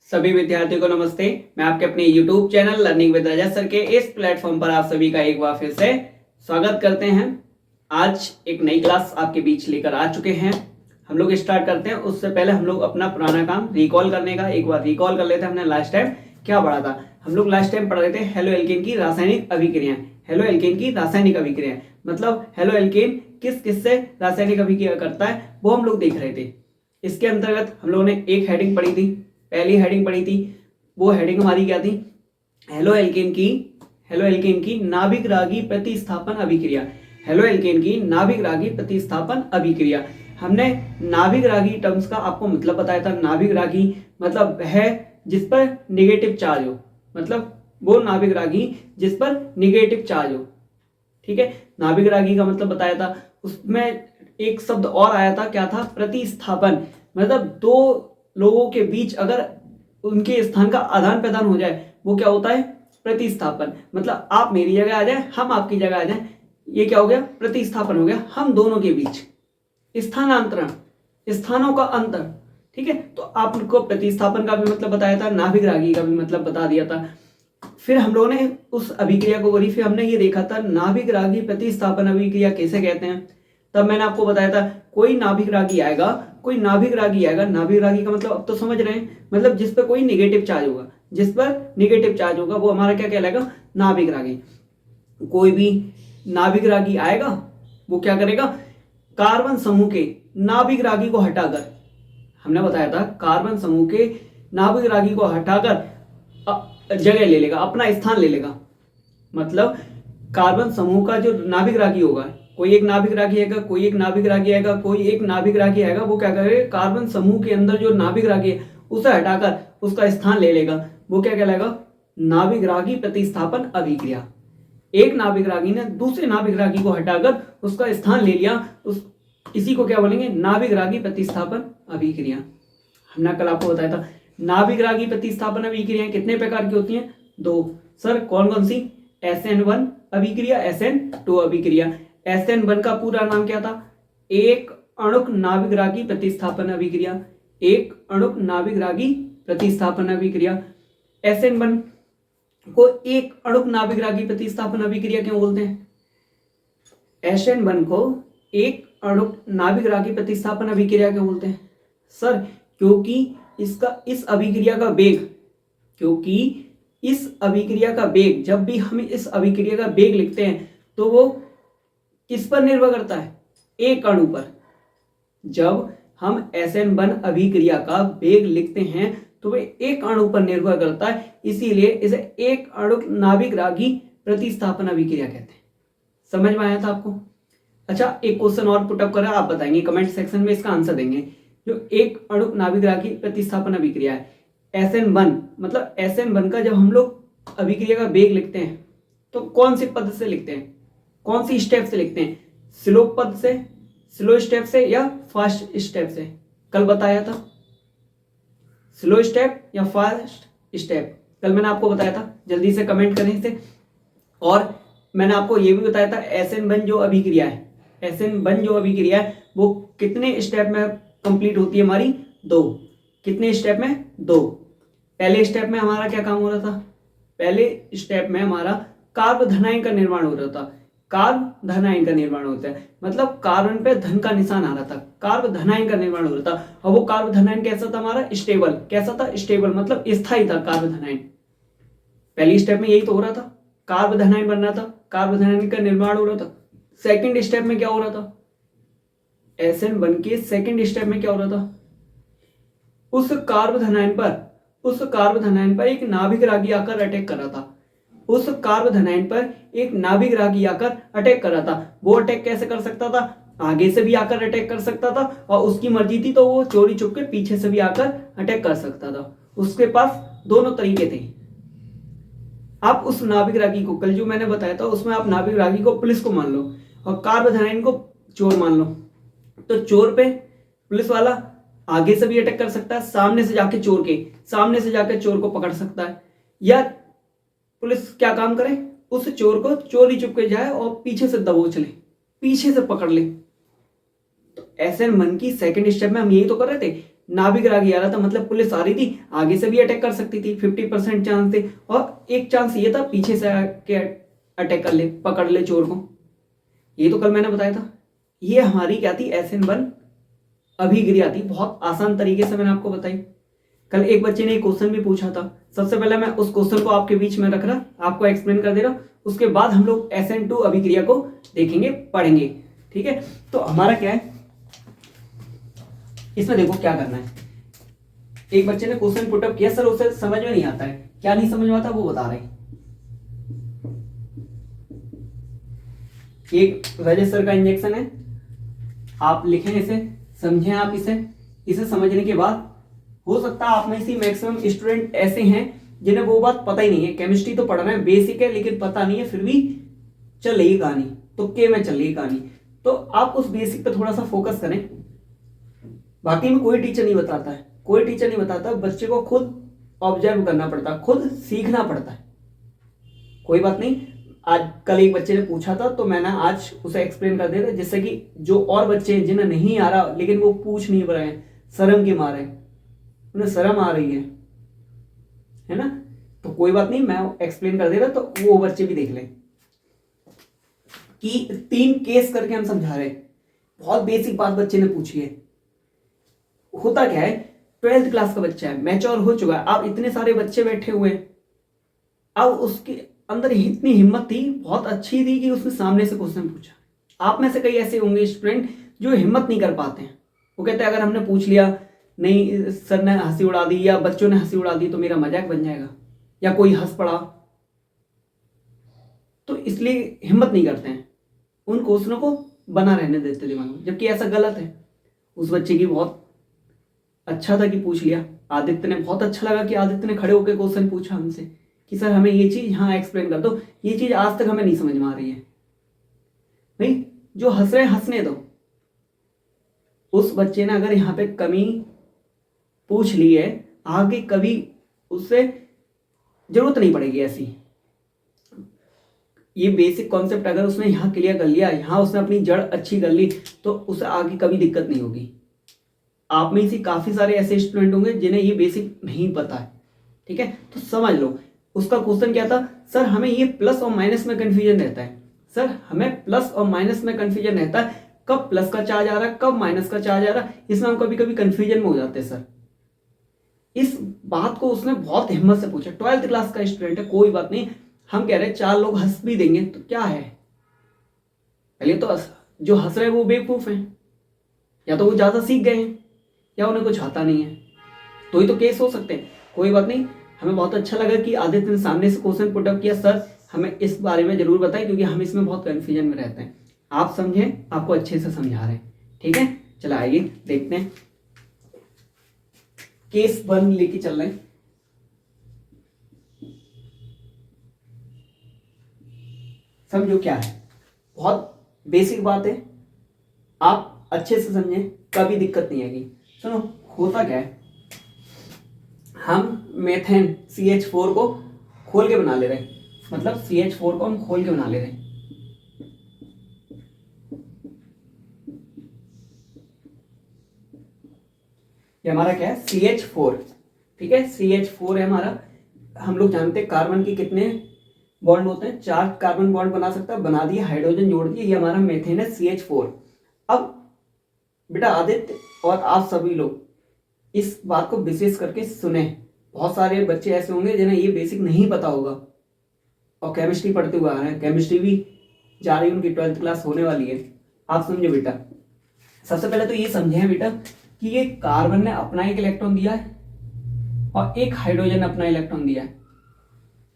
सभी विद्यार्थियों को नमस्ते। मैं आपके अपने YouTube channel learning with Rajat sir के इस प्लेटफॉर्म पर आप सभी का एक बार फिर से स्वागत करते हैं। आज एक नई क्लास आपके बीच लेकर आ चुके हैं। हम लोग स्टार्ट करते हैं। उससे पहले हम लोग अपना पुराना काम रिकॉल करने का एक बार रिकॉल कर लेते हैं। हमने लास्ट टाइम क्या पढ़ा था? हम लोग लास्ट टाइम पढ़ रहे थे हेलो एल्केन की रासायनिक अभिक्रियाएं। हेलो एल्केन की रासायनिक अभिक्रियाएं मतलब हेलो एल्केन किस किस से रासायनिक अभिक्रिया करता है वो हम लोग देख रहे थे। इसके अंतर्गत हम लोगों ने एक हेडिंग पढ़ी थी, पहली हेडिंग पढ़ी थी। वो हेडिंग हमारी क्या थी? हेलो एल्केन की नाभिक रागी प्रतिस्थापन अभिक्रिया। हेलो एल्केन की नाभिक रागी प्रतिस्थापन अभिक्रिया। हमने नाभिक रागी टर्म्स का आपको मतलब बताया था। नाभिक रागी मतलब है जिस पर नेगेटिव चार्ज हो, मतलब वो नाभिक रागी जिस पर नेगेटिव चार्ज हो। ठीक है, नाभिक रागी का मतलब बताया था। उसमें एक शब्द और आया था, क्या था? प्रतिस्थापन। मतलब दो लोगों के बीच अगर उनके स्थान का आदान प्रदान हो जाए वो क्या होता है? प्रतिस्थापन। मतलब आप मेरी जगह आ जाए, हम आपकी जगह आ जाए, ये क्या हो गया? प्रतिस्थापन हो गया। हम दोनों के बीच स्थानांतरण, स्थानों का अंतर। ठीक है, तो आपको प्रतिस्थापन का भी मतलब बताया था, नाभिक रागी का भी मतलब बता दिया था। फिर हम लोगों ने उस अभिक्रिया को करी। फिर हमने ये देखा था नाभिक रागी प्रतिस्थापन अभिक्रिया कैसे कहते हैं। तब मैंने आपको बताया था कोई नाभिक रागी आएगा, कोई नाभिक रागी आएगा। नाभिक रागी का मतलब अब तो समझ रहे हैं, मतलब जिस पर कोई नेगेटिव चार्ज होगा, जिस पर नेगेटिव चार्ज होगा वो हमारा क्या कहलाएगा? नाभिक रागी। कोई भी नाभिक रागी आएगा वो क्या करेगा? कार्बन समूह के नाभिक रागी को हटाकर, हमने बताया था कार्बन समूह के नाभिक रागी को हटाकर जगह ले लेगा, अपना स्थान ले लेगा। मतलब कार्बन समूह का जो नाभिक रागी होगा, कोई एक नाभिक रागी आएगा, कोई एक नाभिक रागी आएगा, कोई एक नाभिक रागी आएगा, वो क्या करेगा? कार्बन समूह के अंदर जो नाभिक रागी है उसे हटाकर उसका स्थान ले लेगा। वो क्या कहलाएगा? नाभिक रागी प्रतिस्थापन अभिक्रिया। एक नाभिक रागी ने दूसरे नाभिक रागी को हटाकर उसका स्थान ले लिया, इसी को क्या बोलेंगे? नाभिक रागी प्रतिस्थापन अभिक्रिया। हमने कल आपको बताया था नाभिक रागी प्रतिस्थापन अभिक्रियाएं कितने प्रकार की होती हैं? दो। सर कौन कौन सी? SN1 अभिक्रिया, SN2 अभिक्रिया। SN1 का पूरा नाम क्या था? एक अणुक नाभिक रागी प्रतिस्थापन अभिक्रिया। एक अणुक नाभिक रागी प्रतिस्थापन अभिक्रिया। SN1 को एक अणुक नाभिक रागी प्रतिस्थापन अभिक्रिया क्यों बोलते हैं? SN1 को एक अणुक नाभिक रागी प्रतिस्थापन अभिक्रिया क्यों बोलते हैं? सर क्योंकि इस अभिक्रिया का वेग, जब भी हम इस अभिक्रिया का वेग लिखते हैं तो वो किस पर निर्भर करता है? एक अणु पर। जब हम SN1 अभिक्रिया का वेग लिखते हैं तो वे एक अणु पर निर्भर करता है, इसीलिए इसे एक अणुक नाभिक रागी प्रतिस्थापन अभिक्रिया कहते हैं। समझ में आया था आपको? अच्छा, एक क्वेश्चन और पुटअप करा, आप बताएंगे कमेंट सेक्शन में, इसका आंसर देंगे। जो एक अणुक नाभिक रागी प्रतिस्थापन अभिक्रिया है SN1, मतलब SN1 का जब हम लोग अभिक्रिया का वेग लिखते हैं तो कौन से पद से लिखते हैं? कौन सी स्टेप से लिखते हैं? स्लो पद से, स्लो स्टेप से या फास्ट स्टेप से? कल बताया था स्लो स्टेप या फास्ट स्टेप, कल मैंने आपको बताया था। जल्दी से कमेंट करें इसे। और मैंने आपको यह भी बताया था SN1 जो अभिक्रिया है वो कितने स्टेप में कंप्लीट होती है हमारी? दो। कितने स्टेप में? दो। पहले स्टेप में हमारा क्या काम हो रहा था? पहले स्टेप में हमारा कार्बोधनाइन का निर्माण हो रहा था। कार्बोधनाइन का निर्माण होता है, मतलब कार्बन पे धन का निशान आ रहा था, कार्बोधनाइन का निर्माण हो रहा था। और वो कार्बोधनाइन कैसा था हमारा? स्टेबल। कैसा था? स्टेबल, मतलब स्थायी था कार्बोधनाइन। पहली स्टेप में यही तो हो रहा था, कार्बोधनाइन बन रहा था, कार्बोधनाइन का निर्माण हो रहा था। सेकेंड स्टेप में क्या हो रहा था? SN1 के सेकेंड स्टेप में क्या हो रहा था? उस कार्बोधनाइन पर एक नाभिक रागी आकर अटैक कर रहा था। उस कार्बोधनाइन पर एक नाभिक रागी आकर अटैक कर रहा था। वो अटैक कैसे कर सकता था? आगे से भी आकर अटैक कर सकता था, और उसकी मर्जी थी तो वो चोरी छुप के पीछे से भी आकर अटैक कर सकता था। उसके पास दोनों तरीके थे। आप उस नाभिक रागी को, कल जो मैंने बताया था उसमें आप नाभिक रागी को पुलिस को मान लो और कार्बोधनाइन को चोर मान लो। तो चोर पे पुलिस वाला आगे से भी अटैक कर सकता है, सामने से जाके चोर को पकड़ सकता है, या पुलिस क्या काम करे? उस चोर को चोरी चुपके जाए और पीछे से दबोच ले, पीछे से पकड़ ले। तो SN1 की सेकंड स्टेप में हम यही तो कर रहे थे, नाभिक रागी आ रहा था, मतलब पुलिस आ रही थी, आगे से भी अटैक कर सकती थी, 50% चांस थे, और एक चांस ये था पीछे से आके अटैक कर ले, पकड़ ले चोर को। ये तो कल मैंने बताया था। ये हमारी क्या थी, SN1 अभिक्रिया थी, बहुत आसान तरीके से मैंने आपको बताई। कल एक बच्चे ने एक क्वेश्चन भी पूछा था, सबसे पहले मैं उस क्वेश्चन को आपके बीच में रख रहा, आपको एक्सप्लेन कर दे रहा, उसके बाद हम लोग SN2 अभिक्रिया को देखेंगे, पढ़ेंगे। ठीक है, तो हमारा क्या है इसमें, देखो क्या करना है। एक बच्चे ने क्वेश्चन पुटअप किया, सर उसे समझ में नहीं आता है, क्या नहीं समझ में आता वो बता रहे हैं। एक रजिस्टर का इंजेक्शन है, आप लिखें इसे, समझें आप इसे समझने के बाद हो सकता है आप में से मैक्सिमम स्टूडेंट ऐसे हैं जिन्हें वो बात पता ही नहीं है, केमिस्ट्री तो पढ़ रहे हैं, बेसिक है, लेकिन पता नहीं है, फिर भी चल रही कहानी, तो के में चल रही कहानी। तो आप उस बेसिक पे थोड़ा सा फोकस करें। बाकी में कोई टीचर नहीं बताता है, कोई टीचर नहीं बताता, बच्चे को खुद ऑब्जर्व करना पड़ता है, खुद सीखना पड़ता है। कोई बात नहीं, आज कल एक बच्चे ने पूछा था तो मैंने आज उसे एक्सप्लेन कर दिया, जिससे कि जो और बच्चे हैं जिन्हें नहीं आ रहा लेकिन वो पूछ नहीं रहे हैं शर्म के मारे, उन्हें शर्म आ रही है ना, तो कोई बात नहीं, मैं एक्सप्लेन कर दे रहा, तो वो बच्चे भी देख लें कि 3 केस करके हम समझा रहे हैं। बहुत बेसिक बात बच्चे ने पूछी है। होता क्या है, 12th क्लास का बच्चा है, मैच्योर हो चुका है, अब इतने सारे बच्चे बैठे हुए हैं, अब उसके अंदर इतनी हिम्मत थी, बहुत अच्छी थी कि उसने सामने से क्वेश्चन पूछा। आप में से कई ऐसे होंगे स्टूडेंट जो हिम्मत नहीं कर पाते हैं, वो कहते हैं अगर हमने पूछ लिया, नहीं सर ने हंसी उड़ा दी या बच्चों ने हंसी उड़ा दी तो मेरा मजाक बन जाएगा, या कोई हंस पड़ा, तो इसलिए हिम्मत नहीं करते हैं, उन क्वेश्चनों को बना रहने देते दिमाग में, जबकि ऐसा गलत है। उस बच्चे की बहुत अच्छा था कि पूछ लिया, आदित्य ने, बहुत अच्छा लगा कि आदित्य ने खड़े होकर क्वेश्चन पूछा हमसे कि सर हमें ये चीज यहाँ एक्सप्लेन कर दो, ये चीज आज तक हमें नहीं समझ में आ रही है। नहीं, जो हंस रहे हंसने दो। उस बच्चे ने अगर यहाँ पे कमी पूछ ली है, आगे कभी उससे जरूरत नहीं पड़ेगी ऐसी। ये बेसिक कॉन्सेप्ट अगर उसने यहाँ क्लियर कर लिया, यहाँ उसने अपनी जड़ अच्छी कर ली, तो उसे आगे कभी दिक्कत नहीं होगी। आप में से काफी सारे ऐसे स्टूडेंट होंगे जिन्हें ये बेसिक नहीं पता है, ठीक है, तो समझ लो। उसका क्वेश्चन क्या था, सर हमें ये प्लस और माइनस में कंफ्यूजन रहता है, सर हमें प्लस और माइनस में कंफ्यूजन रहता है, कब प्लस का चार्ज आ रहा है, कब माइनस का चार्ज आ रहा है, इसमें हम कभी कभी कंफ्यूजन में हो जाते हैं सर। इस बात को उसने बहुत हिम्मत से पूछा, 12th क्लास का स्टूडेंट है, कोई बात नहीं, हम कह रहे हैं 4 लोग हंस भी देंगे तो क्या है, पहले तो जो हंस रहे हैं वो बेवकूफ हैं, या तो वो ज्यादा सीख गए हैं, या उन्हें कुछ आता नहीं है, तो ही तो केस हो सकते हैं। कोई बात नहीं, हमें बहुत अच्छा लगा कि आदित्य ने सामने से क्वेश्चन पुटअप किया, सर हमें इस बारे में जरूर बताएं क्योंकि हम इसमें बहुत कंफ्यूजन में रहते हैं। आप समझें, आपको अच्छे से समझा रहे हैं, ठीक है। चलो आइए देखते हैं, केस 1 लेके चल रहे हैं। समझो क्या है, बहुत बेसिक बात है, आप अच्छे से समझें, कभी दिक्कत नहीं आएगी। सुनो, होता क्या है, हम मेथेन CH4 को खोल के बना ले रहे हैं, मतलब CH4 को हम खोल के बना ले रहे हैं। ये हमारा क्या है, CH4, ठीक है, CH4 है हमारा। हम लोग जानते हैं कार्बन के कितने बॉन्ड होते हैं, 4 कार्बन बॉन्ड बना सकता है, बना दिया, हाइड्रोजन जोड़ दिया, ये हमारा मेथेन है CH4। अब बेटा आदित्य और आप सभी लोग इस बात को विशेष करके सुने, बहुत सारे बच्चे ऐसे होंगे जिन्हें ये बेसिक नहीं पता होगा और केमिस्ट्री पढ़ते हुए आ रहे हैं, केमिस्ट्री भी जा रही है, उनकी 12th क्लास होने वाली है। आप समझो बेटा, सबसे पहले तो ये समझे बेटा कि ये कार्बन ने अपना एक इलेक्ट्रॉन दिया है और एक हाइड्रोजन ने अपना इलेक्ट्रॉन दिया है,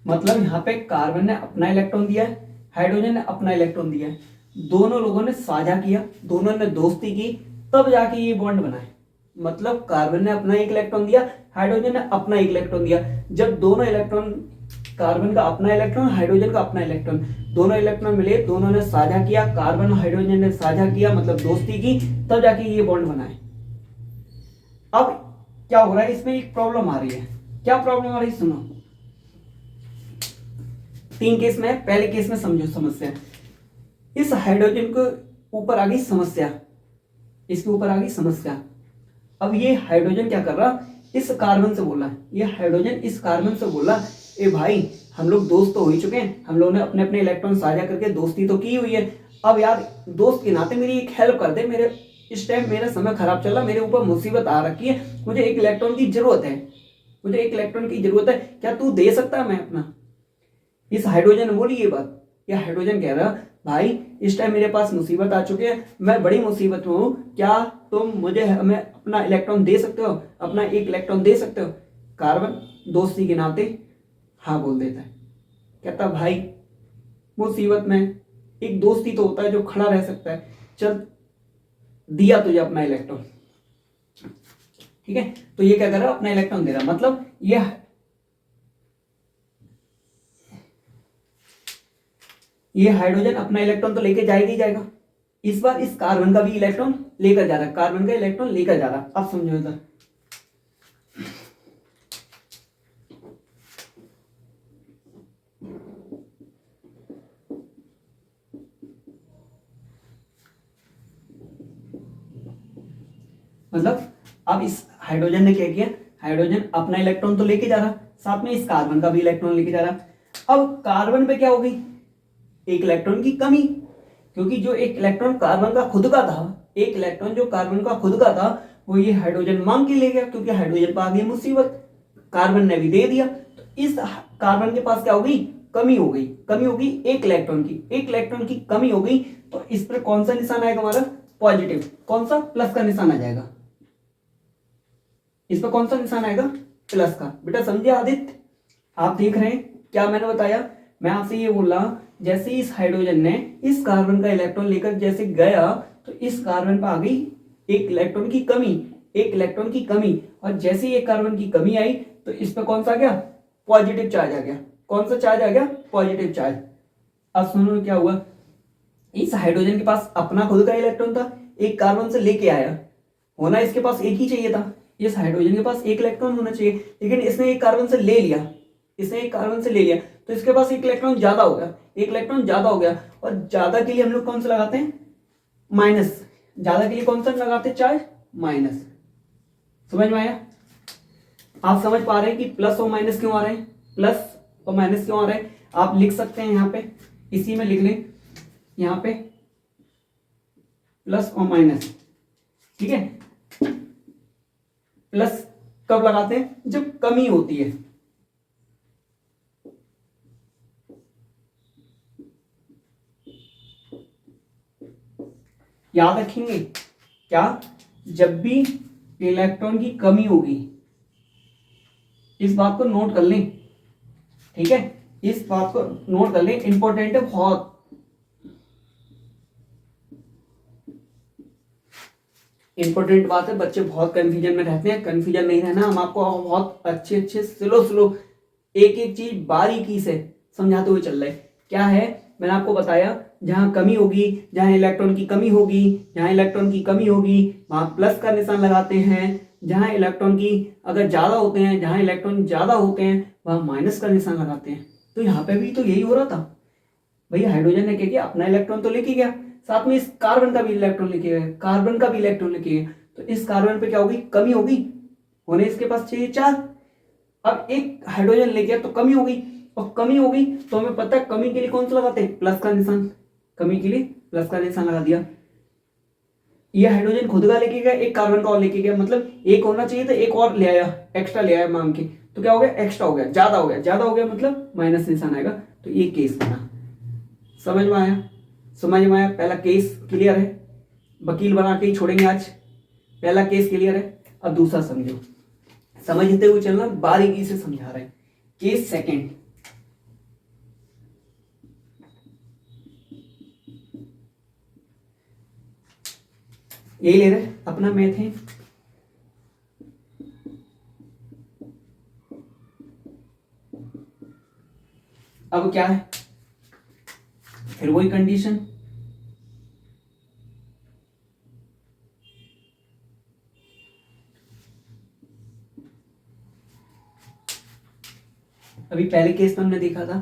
मतलब यहाँ पे कार्बन ने अपना इलेक्ट्रॉन दिया है, हाइड्रोजन ने अपना इलेक्ट्रॉन दिया है, दोनों लोगों ने साझा किया, दोनों ने दोस्ती की, तब जाके ये बॉन्ड बना है। मतलब कार्बन ने अपना एक इलेक्ट्रॉन दिया, हाइड्रोजन ने अपना एक इलेक्ट्रॉन दिया, जब दोनों इलेक्ट्रॉन, कार्बन का अपना इलेक्ट्रॉन, हाइड्रोजन का अपना इलेक्ट्रॉन, दोनों इलेक्ट्रॉन मिले, दोनों ने साझा किया, कार्बन और हाइड्रोजन ने साझा किया, मतलब दोस्ती की, तब जाके ये बॉन्ड बना है। अब क्या हो रहा है, इसमें एक प्रॉब्लम आ रही है। क्या प्रॉब्लम आ रही है, सुनो। 3 केस में, पहले केस में समझो समस्या, इस हाइड्रोजन को ऊपर आ गई समस्या, इसके ऊपर आ गई समस्या। अब ये हाइड्रोजन क्या कर रहा, इस कार्बन से बोला, ये हाइड्रोजन इस कार्बन से बोला, ए भाई हम लोग दोस्त तो हो ही चुके हैं, हम लोगों ने अपने अपने इलेक्ट्रॉन साझा करके दोस्ती तो की हुई है, अब यार दोस्त के नाते मेरी एक हेल्प कर दे, मेरे इस टाइम मेरा समय खराब चल रहा, मेरे ऊपर मुसीबत आ रखी है, मुझे एक इलेक्ट्रॉन की जरूरत है, मुझे एक इलेक्ट्रॉन की जरूरत है, क्या तू दे सकता है मैं अपना। इस हाइड्रोजन ने बोली ये बात, या हाइड्रोजन कह रहा भाई इस टाइम मेरे पास मुसीबत आ चुकी है, मैं बड़ी मुसीबत में हूं, क्या तुम मुझे हमें अपना इलेक्ट्रॉन दे सकते हो, अपना एक इलेक्ट्रॉन दे सकते हो। कार्बन दोस्ती के नाते हाँ बोल देता है, कहता भाई मुसीबत में एक दोस्ती तो होता है जो खड़ा रह सकता है, चल दिया तुझे अपना इलेक्ट्रॉन, ठीक है। तो ये क्या कर रहा है, अपना इलेक्ट्रॉन दे रहा, मतलब ये हाइड्रोजन अपना इलेक्ट्रॉन तो लेके जाएगा ही जाएगा, इस बार इस कार्बन का भी इलेक्ट्रॉन लेकर जा रहा है, कार्बन का इलेक्ट्रॉन लेकर जा रहा है। अब समझो इधर, मतलब अब इस हाइड्रोजन ने क्या किया, हाइड्रोजन अपना इलेक्ट्रॉन तो लेके जा रहा, साथ में इस कार्बन का भी इलेक्ट्रॉन लेके जा रहा। अब कार्बन पे क्या हो गई, एक इलेक्ट्रॉन की कमी, क्योंकि जो एक इलेक्ट्रॉन कार्बन का खुद का था, एक इलेक्ट्रॉन जो कार्बन का खुद का था वो ये हाइड्रोजन मांग के ले गया, क्योंकि हाइड्रोजन पर आ गई मुसीबत, कार्बन ने भी दे दिया, तो इस कार्बन के पास क्या हो गई, कमी हो गई, कमी हो गई एक इलेक्ट्रॉन की, एक इलेक्ट्रॉन की कमी हो गई, तो इस पर कौन सा निशान आएगा हमारा, पॉजिटिव, कौन सा, प्लस का निशान आ जाएगा, इस पर कौन सा निशान आएगा, प्लस का। बेटा समझे आदित्य, आप देख रहे हैं क्या मैंने बताया, मैं आपसे ये बोल रहा जैसे इस हाइड्रोजन ने इस कार्बन का इलेक्ट्रॉन लेकर जैसे गया, तो इस कार्बन पर आ गई एक इलेक्ट्रॉन की कमी, एक इलेक्ट्रॉन की कमी, और जैसे ही एक कार्बन की कमी आई तो इस पर कौन सा आ गया, पॉजिटिव चार्ज आ गया, कौन सा चार्ज आ गया, पॉजिटिव चार्ज। अब सुनो क्या हुआ, इस हाइड्रोजन के पास अपना खुद का इलेक्ट्रॉन था, एक कार्बन से लेके आया, होना इसके पास एक ही चाहिए था, इस हाइड्रोजन के पास एक इलेक्ट्रॉन होना चाहिए, लेकिन इसने एक कार्बन से ले लिया, इसने एक कार्बन से ले लिया, तो इसके पास एक इलेक्ट्रॉन ज्यादा हो गया, एक इलेक्ट्रॉन ज्यादा हो गया, और ज्यादा के लिए हम लोग कौन सा लगाते हैं, माइनस, ज्यादा के लिए कौन सा लगाते हैं, चार्ज माइनस। समझ में आया, आप समझ पा रहे हैं कि प्लस और माइनस क्यों आ रहे हैं, प्लस और माइनस क्यों आ रहे हैं। आप लिख सकते हैं यहाँ पे, इसी में लिख लें, यहाँ पे प्लस और माइनस, ठीक है। प्लस कब लगाते हैं, जब कमी होती है, याद रखेंगे क्या, जब भी इलेक्ट्रॉन की कमी होगी, इस बात को नोट कर लें, ठीक है, इस बात को नोट कर लें, इंपॉर्टेंट है बहुत, इंपॉर्टेंट बात है, बच्चे बहुत कंफ्यूजन में रहते हैं, कंफ्यूजन नहीं रहना, हम आपको बहुत अच्छे अच्छे स्लो स्लो एक एक चीज बारीकी से समझाते हुए चल रहे हैं। क्या है, मैंने आपको बताया, जहां कमी होगी, जहां इलेक्ट्रॉन की कमी होगी, जहां इलेक्ट्रॉन की कमी होगी वहां प्लस का निशान लगाते हैं, जहां इलेक्ट्रॉन की अगर ज्यादा होते हैं, जहां इलेक्ट्रॉन ज्यादा होते हैं वहां माइनस का निशान लगाते हैं। तो यहाँ पे भी तो यही हो रहा था, भैया हाइड्रोजन ने क्या किया, अपना इलेक्ट्रॉन तो लेके गया, साथ में इस कार्बन का भी इलेक्ट्रॉन लेके गया, कार्बन का भी इलेक्ट्रॉन लेके गया, तो इस कार्बन पे क्या होगी, कमी होगी, होने इसके पास चाहिए चार, अब एक हाइड्रोजन ले गया तो कमी हो गई, और कमी हो गई तो हमें पता है कमी के लिए कौन सा लगाते हैं, प्लस का निशान, कमी के लिए प्लस का निशान लगा दिया। ये हाइड्रोजन खुद का लेके गया, एक कार्बन का और लेके गया, मतलब एक होना चाहिए था, एक और ले आया, एक्स्ट्रा ले आया मांग के, तो क्या हो गया, एक्स्ट्रा हो गया, ज्यादा हो गया, ज्यादा हो गया मतलब माइनस निशान आएगा, तो ये केस बना। समझ में आया, समझ में आया, पहला केस क्लियर है, वकील बना के ही छोड़ेंगे आज, पहला केस क्लियर है। अब दूसरा समझो, समझते हुए चलना, बारीकी से समझा रहे हैं। केस सेकंड, यही ले रहे अपना मेथेन, अब क्या है, फिर वही कंडीशन, अभी पहले केस में हमने देखा था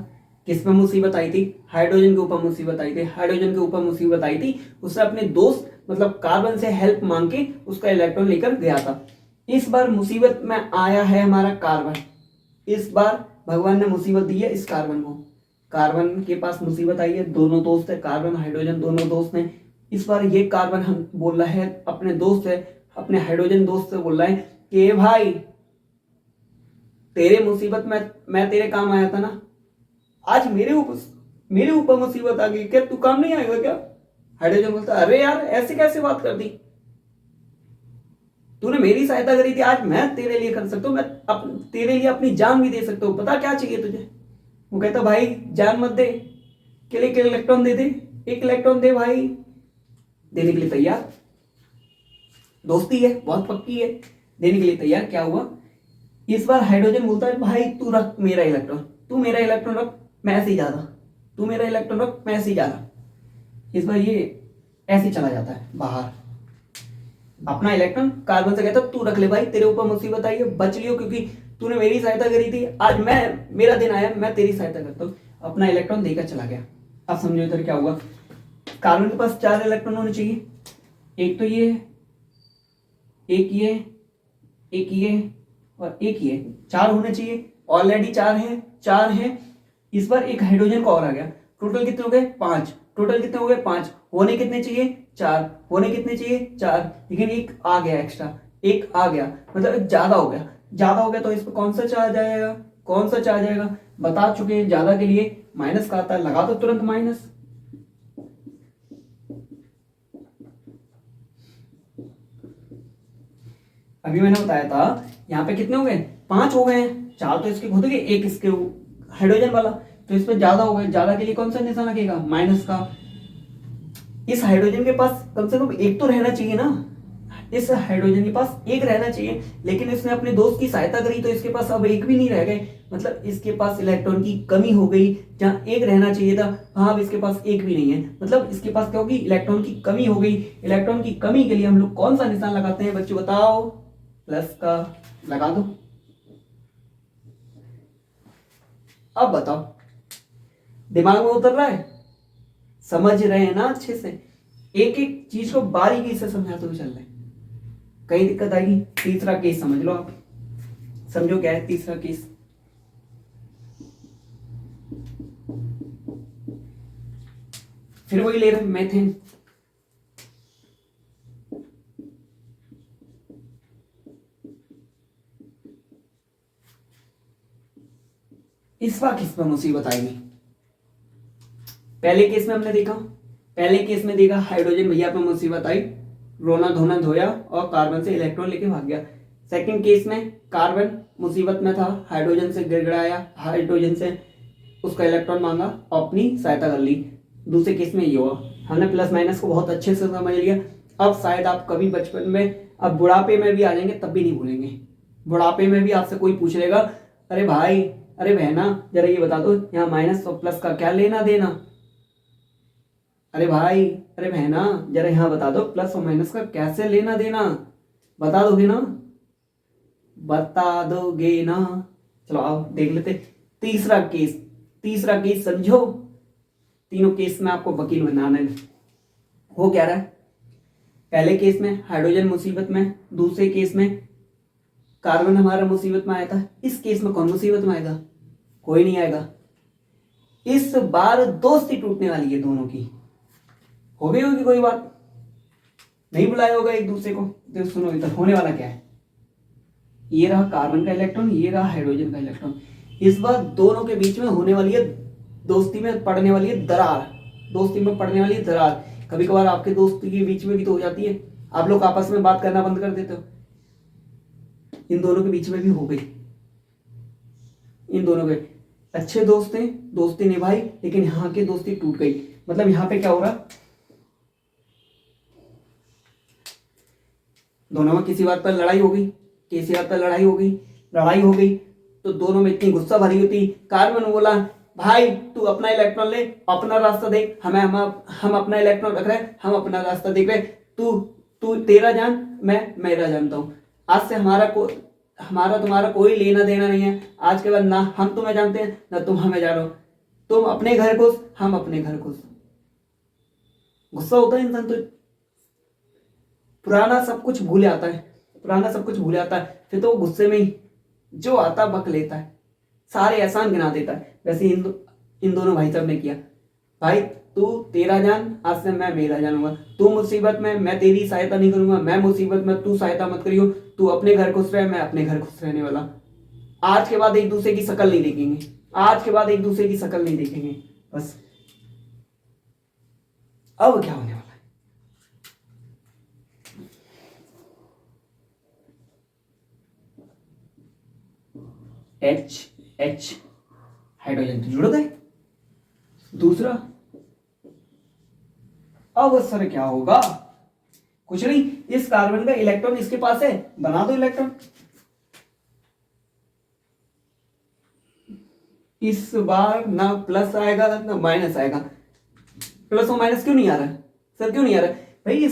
किस पे मुसीबत आई थी, हाइड्रोजन के ऊपर मुसीबत आई थी, हाइड्रोजन के ऊपर मुसीबत आई थी, उसने अपने दोस्त मतलब कार्बन से हेल्प मांग के उसका इलेक्ट्रॉन लेकर गया था। इस बार मुसीबत में आया है हमारा कार्बन। इस बार भगवान ने मुसीबत दी है इस कार्बन को। कार्बन के पास मुसीबत आई है, दोनों दोस्त है, कार्बन हाइड्रोजन दोनों दोस्त हैं। इस बार ये कार्बन हम बोल रहा है अपने दोस्त है, अपने हाइड्रोजन दोस्त से बोल रहा है कि भाई तेरे मुसीबत में मैं तेरे काम आया था ना, आज मेरे ऊपर मुसीबत आ गई, क्या तू काम नहीं आएगा क्या? हाइड्रोजन बोलता अरे यार ऐसे कैसे बात कर दी, तूने मेरी सहायता करी थी, आज मैं तेरे लिए कर सकता हूँ, मैं तेरे लिए अपनी जान भी दे सकता हूँ, पता क्या चाहिए तुझे? वो कहता भाई जान मत दे, के लिए इलेक्ट्रॉन दे दे, एक इलेक्ट्रॉन दे भाई। देने के लिए तैयार, दोस्ती है बहुत पक्की है, देने के लिए तैयार। क्या हुआ इस बार हाइड्रोजन बोलता है भाई तू रख मेरा इलेक्ट्रॉन, तू मेरा इलेक्ट्रॉन रख मैं ऐसे ही जा रहा, तू मेरा इलेक्ट्रॉन रख मैं ऐसे ही जा रहा। इस बार ये ऐसे चला जाता है बाहर, अपना इलेक्ट्रॉन कार्बन से कहता तू रख ले भाई, तेरे ऊपर मुसीबत आई है, बच लियो क्योंकि तूने मेरी सहायता करी थी, आज मेरा दिन आया, मैं तेरी सहायता करता हूँ। अपना इलेक्ट्रॉन देकर चला गया। अब समझो इधर क्या हुआ, कार्बन के पास 4 इलेक्ट्रॉन होने चाहिए, एक तो ये, एक ये, एक ये और एक ये, 4 होने चाहिए, ऑलरेडी 4 हैं। इस बार एक हाइड्रोजन का और आ गया, टोटल कितने हो गए 5, टोटल कितने हो गए 5, होने कितने चाहिए 4, होने कितने चाहिए 4, लेकिन एक आ गया एक्स्ट्रा, एक आ गया मतलब ज्यादा हो गया, ज्यादा हो गया तो इस पर कौन सा चार्ज आएगा, कौन सा चार्ज आएगा बता चुके हैं, ज्यादा के लिए माइनस का आता है, लगा दो तुरंत माइनस। अभी मैंने बताया था यहाँ पे कितने हो गए 5 हो गए हैं, 4 तो इसके खुद के, एक इसके हाइड्रोजन वाला, तो इस पर ज्यादा हो गए, ज्यादा के लिए कौन सा निशान लगेगा माइनस का। इस हाइड्रोजन के पास कम से कम एक तो रहना चाहिए ना, इस हाइड्रोजन के पास एक रहना चाहिए, लेकिन इसने अपने दोस्त की सहायता करी तो इसके पास अब एक भी नहीं रह गए, मतलब इसके पास इलेक्ट्रॉन की कमी हो गई, जहां एक रहना चाहिए था वहां अब इसके पास एक भी नहीं है, मतलब इसके पास क्या होगी इलेक्ट्रॉन की कमी हो गई। इलेक्ट्रॉन की कमी के लिए हम लोग कौन सा निशान लगाते हैं बच्चों बताओ, प्लस का लगा दो। अब बताओ दिमाग में उतर रहा है, समझ रहे हैं ना अच्छे से, एक एक चीज को बारीकी से समझाते हुए चल रहे हैं, कहीं दिक्कत आएगी। तीसरा केस समझ लो आप, समझो क्या है तीसरा केस। फिर वही ले रहे हैं मेथेन, इस बार किस पर मुसीबत आएगी। पहले केस में हमने देखा, पहले केस में देखा हाइड्रोजन भैया पे मुसीबत आई, रोना धोना धोया और कार्बन से इलेक्ट्रॉन लेके भाग गया। सेकंड केस में कार्बन मुसीबत में था, हाइड्रोजन से गिड़गिड़ाया, हाइड्रोजन से उसका इलेक्ट्रॉन मांगा और अपनी सहायता कर ली। दूसरे केस में ये हुआ, हमने प्लस माइनस को बहुत अच्छे से समझ लिया। अब शायद आप कभी बचपन में, अब बुढ़ापे में भी आ जाएंगे तब भी नहीं भूलेंगे। बुढ़ापे में भी आपसे कोई पूछ लेगा अरे भाई अरे बहना जरा ये बता दो यहाँ माइनस और प्लस का क्या लेना देना, अरे भाई अरे बहना जरा यहाँ बता दो प्लस और माइनस का कैसे लेना देना, बता दोगे ना, बता दोगे ना। चलो आओ देख लेते तीसरा केस, तीसरा केस समझो, तीनों केस में आपको वकील बनाना है। हो क्या रहा है, पहले केस में हाइड्रोजन मुसीबत में, दूसरे केस में कार्बन हमारा मुसीबत में आया था, इस केस में कौन मुसीबत में आएगा, कोई नहीं आएगा। इस बार दोस्ती टूटने वाली है दोनों की, हो गई होगी कोई बात, नहीं बुलाया होगा एक दूसरे को। तो सुनो इधर होने वाला क्या है, ये रहा कार्बन का इलेक्ट्रॉन, ये रहा हाइड्रोजन का इलेक्ट्रॉन, इस बार दोनों के बीच में होने वाली है दोस्ती में पड़ने वाली है दरार, दोस्ती में पड़ने वाली है दरार। कभी कभार आपके दोस्ती के बीच में भी तो हो जाती है, आप लोग आपस में बात करना बंद कर देते हो, इन दोनों के बीच में भी हो गई। इन दोनों के अच्छे दोस्त थे, दोस्ती निभाई, लेकिन यहाँ की दोस्ती टूट गई। मतलब यहाँ पे क्या हो रहा, दोनों में किसी बात पर लड़ाई हो गई, किसी बात पर लड़ाई हो गई, लड़ाई हो गई तो दोनों में इतनी गुस्सा भरी होती। कार्बन बोला भाई तू अपना इलेक्ट्रॉन ले, अपना रास्ता देख, हम अपना इलेक्ट्रॉन रख रहे हैं, हम अपना रास्ता देख रहे, तू तू तेरा जान मैं मेरा जानता हूं, आज से हमारा तुम्हारा कोई लेना देना नहीं है, आज के बाद ना हम तुम्हें जानते हैं ना तुम हमें जानो, तुम अपने घर खुश हम अपने घर खुश। गुस्सा होता है इंसान तो पुराना सब कुछ भूल जाता है, पुराना सब कुछ भूल जाता है, फिर तो गुस्से में ही जो आता बक लेता है, सारे एहसान गिना देता है। वैसे इन दोनों भाई साहब ने किया। भाई तू तेरा जान, आज से मैं मेरा जानूंगा। तू मुसीबत में, मैं तेरी सहायता नहीं करूंगा। मैं मुसीबत में, तू सहायता मत करियो। तू अपने घर खुश रहे, मैं अपने घर खुश रहने वाला। आज के बाद एक दूसरे की शक्ल नहीं देखेंगे, आज के बाद एक दूसरे की शक्ल नहीं देखेंगे। बस अब क्या होने वाला है, H हाइड्रोजन तो जुड़ गए। दूसरा अब सर क्या होगा, कुछ नहीं, इस कार्बन का इलेक्ट्रॉन इसके पास है, बना दो इलेक्ट्रॉन। इस बार ना प्लस आएगा ना माइनस आएगा। प्लस और माइनस क्यों नहीं आ रहा है सर, क्यों नहीं आ रहा है भाई?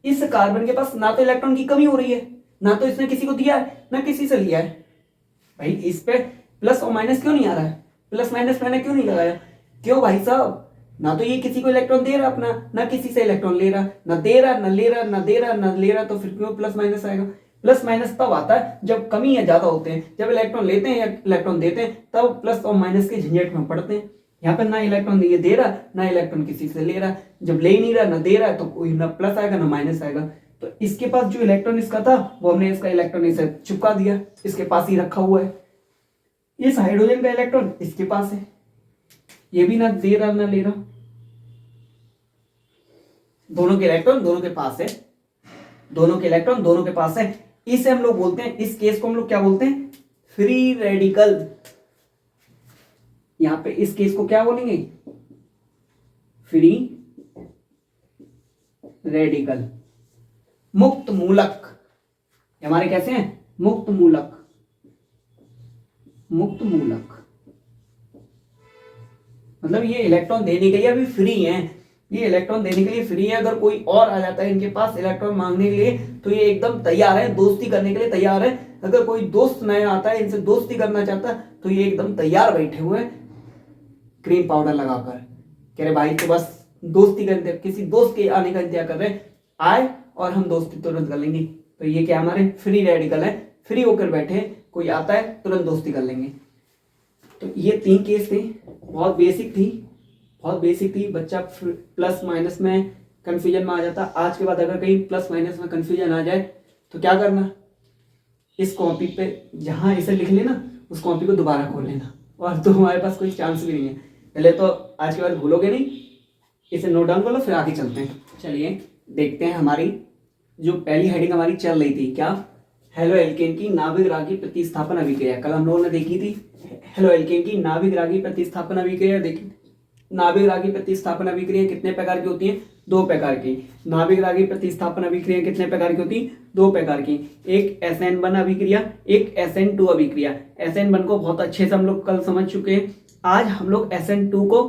इस कार्बन के पास ना तो इलेक्ट्रॉन की कमी हो रही है, ना तो इसने किसी को दिया है, ना किसी से लिया है। भाई इस पे प्लस और माइनस क्यों नहीं आ रहा है? प्लस माइनस मैंने क्यों नहीं लगाया? क्यों भाई साहब? ना तो ये किसी को इलेक्ट्रॉन दे रहा अपना, ना किसी से इलेक्ट्रॉन ले रहा, ना दे रहा ना ले रहा, ना दे रहा ना ले रहा, तो फिर क्यों प्लस माइनस आएगा? प्लस माइनस तब आता है जब कमी या ज्यादा होते हैं। जब इलेक्ट्रॉन लेते हैं या इलेक्ट्रॉन देते हैं तब प्लस और माइनस के झंझट में पड़ते हैं। यहाँ पर ना इलेक्ट्रॉन ये दे रहा, ना इलेक्ट्रॉन किसी से ले रहा। जब ले ही नहीं रहा, ना दे रहा, तो कोई ना प्लस आएगा ना माइनस आएगा। तो इसके पास जो इलेक्ट्रॉन इसका था वो हमने इसका इलेक्ट्रॉन इसे चिपका दिया, इसके पास ही रखा हुआ है। इस हाइड्रोजन का इलेक्ट्रॉन इसके पास है, ये भी ना दे रहा ना ले रहा, दोनों के इलेक्ट्रॉन दोनों के पास है, दोनों के इलेक्ट्रॉन दोनों के पास है। इसे हम लोग बोलते हैं, इस केस को हम लोग क्या बोलते हैं? Free radical. यहां पे इस केस को क्या बोलेंगे? फ्री रेडिकल, मुक्त मूलक। हमारे कैसे हैं? मुक्त मूलक, मुक्त मूलक। मतलब ये इलेक्ट्रॉन देने के लिए अभी फ्री है, ये इलेक्ट्रॉन देने के लिए फ्री है। अगर कोई और आ जाता है इनके पास इलेक्ट्रॉन मांगने के लिए तो ये एकदम तैयार है, दोस्ती करने के लिए तैयार है। अगर कोई दोस्त नया आता है इनसे दोस्ती करना चाहता है तो ये एकदम तैयार बैठे हुए हैं क्रीम पाउडर लगाकर, कह रहे भाई तो बस दोस्ती करते, किसी दोस्त के आने का इंतजार कर रहे हैं, आए और हम दोस्ती तुरंत कर लेंगे। तो ये क्या हमारे फ्री रेडिकल है, फ्री होकर बैठे, कोई आता है तुरंत दोस्ती कर लेंगे। तो ये 3 केस थे, बहुत बेसिक थी, बहुत बेसिक थी। बच्चा प्लस माइनस में कंफ्यूजन में आ जाता। आज के बाद अगर कहीं प्लस माइनस में कंफ्यूजन आ जाए तो क्या करना, इस कॉपी पे जहां इसे लिख लेना, उस कॉपी को दोबारा खोल लेना, और तो हमारे पास कोई चांस भी नहीं है। पहले तो आज के बाद भूलोगे नहीं, इसे नोट डाउन कर लो, फिर आगे चलते हैं। चलिए देखते हैं हमारी जो पहली हेडिंग हमारी चल रही थी, क्या? हेलो एल्केन की नाभिक रागी प्रतिस्थापन अभिक्रिया। कल हम लोगों ने देखी थी हेलो एल्केन की नाभिक रागी प्रतिस्थापन अभिक्रिया। देखी नाभिक रागी प्रतिस्थापन अभिक्रिया कितने प्रकार की होती है? 2 प्रकार की। नाभिक रागी प्रतिस्थापन अभिक्रिया कितने प्रकार की होती है? 2 प्रकार की। एक SN1 अभिक्रिया, एक SN2 अभिक्रिया। SN1 को बहुत अच्छे से हम लोग कल समझ चुके हैं। आज हम लोग SN2 को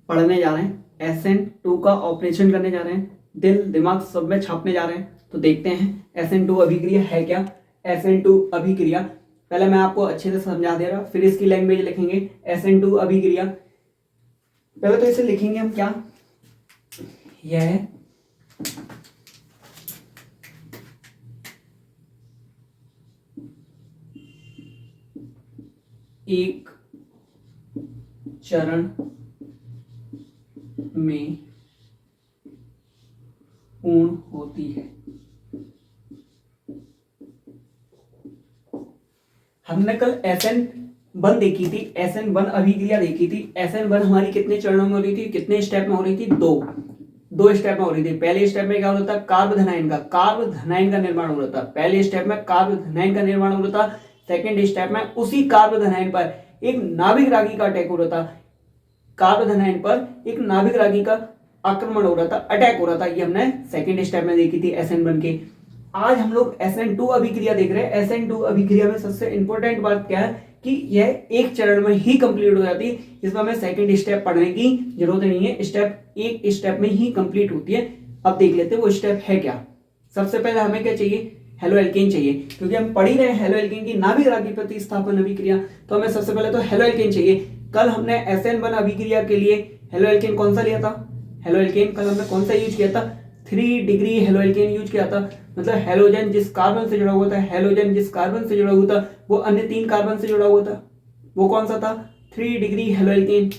पढ़ने जा रहे हैं, SN2 का ऑपरेशन करने जा रहे हैं, दिल दिमाग सब में छापने जा रहे हैं। तो देखते हैं SN2 अभिक्रिया है क्या। SN2 अभिक्रिया पहले मैं आपको अच्छे से समझा दे रहा, फिर इसकी लैंग्वेज लिखेंगे। SN2 अभिक्रिया पहले तो इसे लिखेंगे हम क्या, यह एक चरण में पूर्ण होती है। हमने कल SN1 देखी थी, SN1 अभिक्रिया देखी थी। SN1 हमारी कितने चरणों में हो रही थी, कितने स्टेप में हो रही थी? 2 स्टेप में हो रही थी। पहले स्टेप में क्या होता था? कार्बोधनाइन का निर्माण हो रहा था। पहले स्टेप में कार्बोधनाइन का निर्माण हो रहा था। सेकेंड स्टेप में उसी कार्बोधनाइन पर एक नाभिक रागी का अटैक हो रहा था। कार्बोधनाइन पर एक नाभिक रागी का आक्रमण हो रहा था, अटैक हो रहा था। ये हमने सेकेंड स्टेप में देखी थी SN1 के। आज हम लोग SN2 अभिक्रिया देख रहे हैं। SN2 अभिक्रिया में सबसे इंपॉर्टेंट बात क्या है कि यह एक चरण में ही कंप्लीट हो जाती है। इसमें हमें सेकंड स्टेप पढ़ने की जरूरत नहीं है, स्टेप एक स्टेप में ही कंप्लीट होती है। अब देख लेते हैं वो स्टेप है क्या। सबसे पहले हमें क्या चाहिए? हेलो एल्केन चाहिए, क्योंकि हम पढ़ ही रहे हैं हेलो एल्केन की नाभिक रागी प्रतिस्थापन अभिक्रिया। तो हमें सबसे पहले तो हेलो एल्केन चाहिए। कल हमने SN1 अभिक्रिया के लिए हेलो एल्केन कौन सा लिया था? हेलो एल्केन कल हमने कौन सा यूज किया था? 3 डिग्री हेलोएल्केन यूज किया था, मतलब हेलोजन जिस कार्बन से जुड़ा हुआ था, हेलोजन जिस कार्बन से जुड़ा हुआ था वो अन्य 3 कार्बन से जुड़ा हुआ था, वो कौन सा था? 3 डिग्री हेलोएल्केन।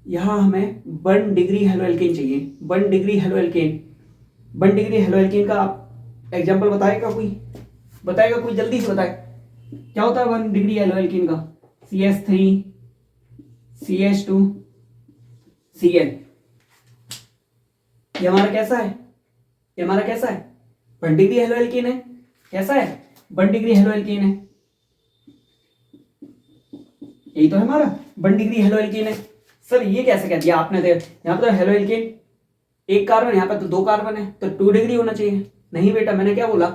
यहां हमें 1 डिग्री हेलोएल्केन चाहिए, 1 डिग्री हेलोएल्केन। 1 डिग्री हेलोएल्केन का आप एग्जांपल बताएगा कोई? बताएगा कोई? जल्दी से बताए क्या होता है 1 डिग्री हेलोएल्केन का? CH3 CH2 Cl। ये हमारा कैसा है? ये हमारा कैसा है? 1 डिग्री हेलोएल्केन है। कैसा है? 1 डिग्री हेलोएल्केन है। यही तो है हमारा 1 डिग्री हेलोएल्केन है। सर ये कैसे कह दिया आपने? यहाँ पर तो हेलोएल्केन एक कार्बन, यहाँ पर तो 2 कार्बन है, तो 2 डिग्री होना चाहिए। नहीं बेटा, मैंने क्या बोला?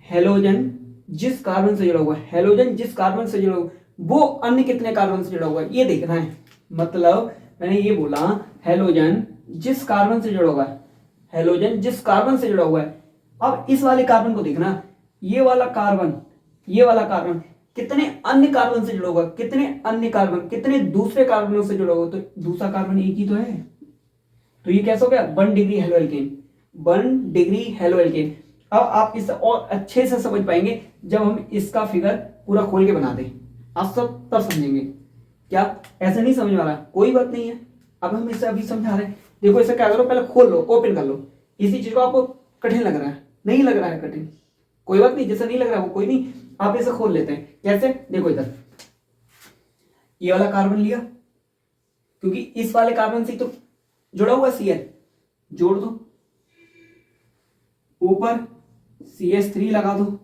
हेलोजन जिस कार्बन से जुड़ा हुआ है, हेलोजन जिस कार्बन से जुड़ा हुआ है वो अन्य कितने कार्बन से जुड़ा हुआ है ये देखना है। मतलब मैंने ये बोला हेलोजन जिस कार्बन से जुड़ा हुआ है, हेलोजन जिस कार्बन से जुड़ा हुआ है। अब इस वाले कार्बन को देखना, ये वाला कार्बन, ये वाला कार्बन कितने अन्य कार्बन से जुड़ा हुआ, कितने अन्य कार्बन, कितने दूसरे कार्बनों से जुड़ा हुआ? तो दूसरा कार्बन एक ही तो है। तो ये कैसा हो गया? 1 डिग्री हेलोएल्केन, 1 डिग्री हेलोएल्केन। अब आप इसे और अच्छे से समझ पाएंगे जब हम इसका फिगर पूरा खोल के बना दें, आप सब तब समझेंगे। क्या ऐसे नहीं समझ में आ रहा? कोई बात नहीं है, अब हम इसे अभी समझा रहे हैं। देखो इसे क्या करो, पहले खोल लो, ओपन कर लो। इसी चीज को आपको कठिन लग रहा है, नहीं लग रहा है कठिन, कोई बात नहीं, जैसे नहीं लग रहा है वो कोई नहीं, आप इसे खोल लेते हैं। कैसे? देखो इधर ये वाला कार्बन लिया, क्योंकि इस वाले कार्बन से तो जुड़ा हुआ Cl, जोड़ दो, ऊपर CH3 लगा दो।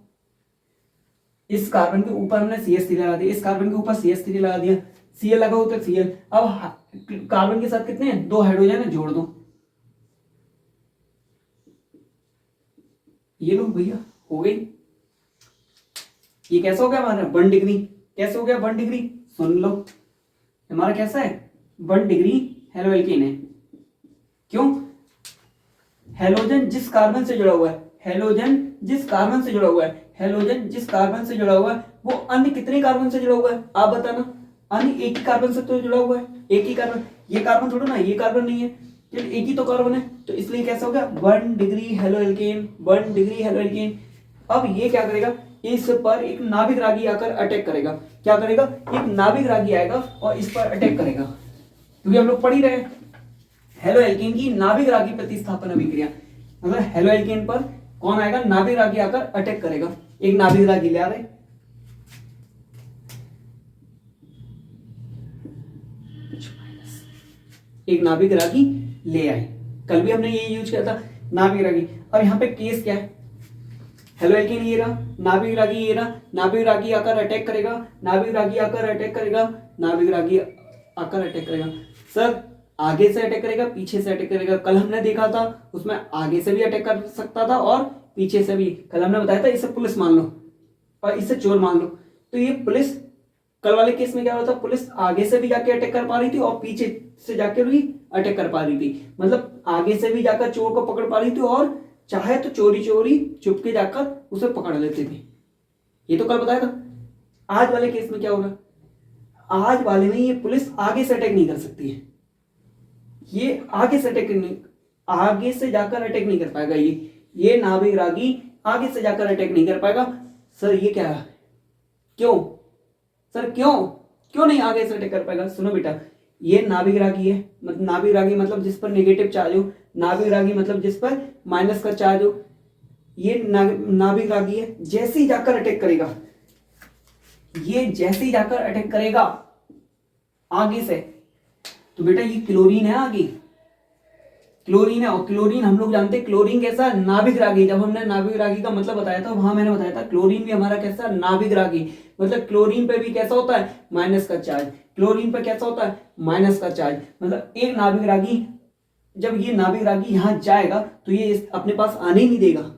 इस कार्बन के ऊपर हमने CH3 लगा दिया, इस कार्बन के ऊपर CH3 लगा दिया, Cl लगा हो तो Cl। अब कार्बन के साथ कितने हैं? 2 हाइड्रोजन है, जोड़ दो। ये लो भैया, हो गई। ये कैसा हो गया हमारा? 1 डिग्री। कैसे हो गया 1 डिग्री? सुन लो, हमारा कैसा है? 1 डिग्री हेलोएल्केन है। क्यों? हेलोजन जिस कार्बन से जुड़ा हुआ है, हेलोजन जिस कार्बन से जुड़ा हुआ है, हेलोजन जिस कार्बन से जुड़ा हुआ है वो अन्य कितने कार्बन से जुड़ा हुआ है? आप बताना। अन्य एक ही कार्बन से तो जुड़ा हुआ है, एक ही कार्बन। ये कार्बन थोड़ा ना, ये कार्बन नहीं है, चलिए एक ही तो कार्बन है, तो इसलिए कैसा हो गया? 1 डिग्री हेलोएल्केन, 1 डिग्री हेलोएल्केन। अब ये क्या करेगा? इस पर एक नाभिक रागी आकर अटैक करेगा। क्या करेगा? एक नाभिक रागी आएगा और इस पर अटैक करेगा, क्योंकि हम लोग पढ़ ही रहे हैं हेलोएल्केन की नाभिक रागी प्रतिस्थापन अभिक्रिया। मतलब हेलोएल्केन पर कौन आएगा? नाभिक रागी आकर अटैक करेगा। एक नाभिक रागी ले आ रहे, एक नाभिक रागी ले आए, कल भी हमने ये यूज किया था नाभिक रागी। अब यहाँ पे केस क्या है? हेलोएल्केन ये रहा, नाभिक रागी ये रहा, नाभिक रागी आकर अटैक करेगा, नाभिक रागी आकर अटैक करेगा, नाभिक रागी आकर अटैक करेगा। सर आगे से अटैक करेगा, पीछे से अटैक करेगा? कल हमने देखा था उसमें आगे से भी अटैक कर सकता था और पीछे से भी। कल हमने बताया था इसे पुलिस मान लो और इसे चोर मान लो। तो ये पुलिस, कल वाले केस में क्या होता था? पुलिस आगे से भी जाके अटैक कर पा रही थी और पीछे से जाके भी अटैक कर पा रही थी। मतलब आगे से भी जाकर चोर को पकड़ पा रही थी और चाहे तो चोरी चोरी चुपके जाकर उसे पकड़ लेते थे। ये तो कल बताया था। आज वाले केस में क्या होगा? आज वाले में ये पुलिस आगे से अटैक नहीं कर सकती है, ये आगे से अटैक नहीं, आगे से जाकर अटैक नहीं कर पाएगा। ये नाभिक रागी आगे से जाकर अटैक नहीं कर पाएगा। सर ये क्या है? क्यों सर, क्यों नहीं आगे से अटैक कर पाएगा? सुनो बेटा, ये नाभिक रागी है, मतलब नाभिक रागी मतलब जिस पर नेगेटिव चार्ज हो, नाभिक रागी मतलब जिस पर माइनस का चार्ज हो। ये नाभिक रागी है, जैसे ही जाकर अटैक करेगा, ये जैसे ही जाकर अटैक करेगा आगे से, तो बेटा ये क्लोरीन है, आगे क्लोरीन है। और क्लोरीन हम लोग जानते हैं क्लोरीन कैसा? नाभिक रागी। जब हमने नाभिक रागी का मतलब बताया था वहां मैंने बताया था क्लोरीन भी हमारा कैसा? नाभिक रागी। मतलब क्लोरीन पे भी कैसा होता है? माइनस का चार्ज। क्लोरीन पे कैसा होता है? माइनस का चार्ज। मतलब एक नाभिक रागी, जब ये नाभिक रागी यहां जाएगा तो ये अपने पास आने ही नहीं देगा।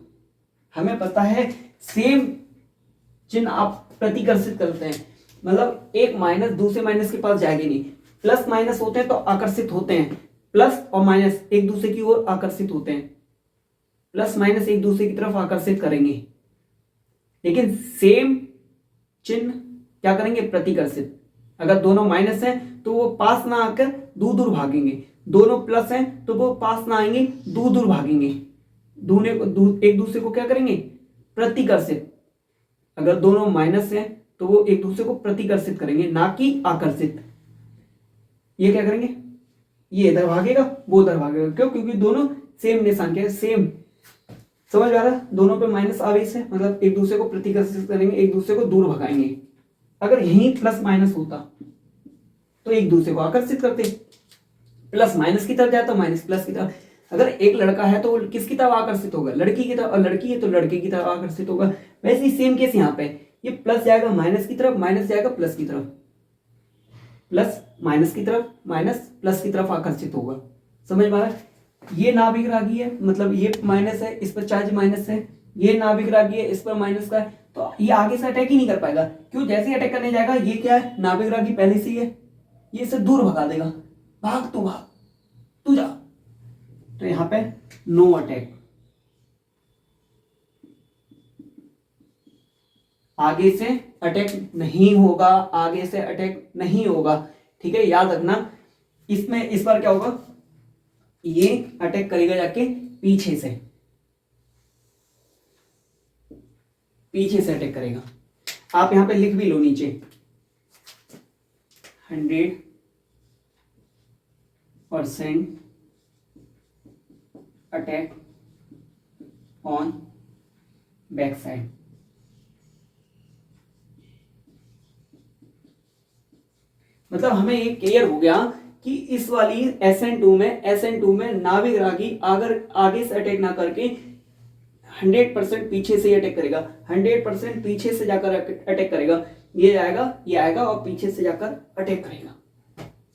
हमें पता है सेम चिन्ह आप प्रतिकर्षित करते हैं, मतलब एक माइनस दूसरे माइनस के पास जाएगी नहीं। प्लस माइनस होते हैं तो आकर्षित होते हैं, प्लस और माइनस एक दूसरे की ओर आकर्षित होते हैं, प्लस माइनस एक दूसरे की तरफ आकर्षित करेंगे, लेकिन सेम चिन्ह क्या करेंगे? प्रतिकर्षित। अगर दोनों माइनस हैं तो वो पास ना आकर दूर दूर भागेंगे, दोनों प्लस हैं तो वो पास ना आएंगे, दूर दूर भागेंगे, एक दूसरे को क्या करेंगे, प्रतिकर्षित। अगर दोनों माइनस हैं तो वो एक दूसरे को प्रतिकर्षित करेंगे, ना कि आकर्षित। ये क्या करेंगे, ये इधर भागेगा, वो उधर भागेगा। क्यों? क्योंकि दोनों सेम निशान के, सेम, समझ आ रहा है? दोनों पे माइनस आवेश है, मतलब एक दूसरे को प्रतिकर्षित करेंगे, एक दूसरे को दूर भगाएंगे। अगर यही प्लस माइनस होता तो एक दूसरे को आकर्षित करते, प्लस माइनस की तरफ जाता, माइनस प्लस की तरफ। अगर एक लड़का है तो किसकी तरफ आकर्षित होगा, लड़की की तरफ, और लड़की है तो लड़के की तरफ आकर्षित होगा। वैसे ही सेम केस यहाँ पे, ये प्लस जाएगा माइनस की तरफ, माइनस जाएगा प्लस की तरफ, प्लस माइनस की तरफ, माइनस प्लस की तरफ आकर्षित होगा। समझ में आ रहा है? ये नाभिक रागी है, मतलब ये माइनस है, इस पर चार्ज माइनस है, ये नाभिक रागी है, इस पर माइनस का है, तो ये आगे से अटैक ही नहीं कर पाएगा। क्यों? जैसे ही अटैक करने जाएगा, ये क्या है, नाभिक रागी पहले से ही है, ये इसे दूर भगा देगा, भाग तू जा। तो यहां पे नो अटैक, आगे से अटैक नहीं होगा, आगे से अटैक नहीं होगा। ठीक है, याद रखना। इसमें इस बार क्या होगा, ये अटैक करेगा जाके पीछे से, पीछे से अटैक करेगा। आप यहां पे लिख भी लो नीचे, 100% अटैक ऑन बैक साइड। मतलब हमें ये क्लियर हो गया कि इस वाली SN2 में नाभिक रागी अगर आगे से अटैक ना करके 100% पीछे से अटैक करेगा, 100% पीछे से जाकर अटैक करेगा। ये आएगा और पीछे से जाकर अटैक करेगा।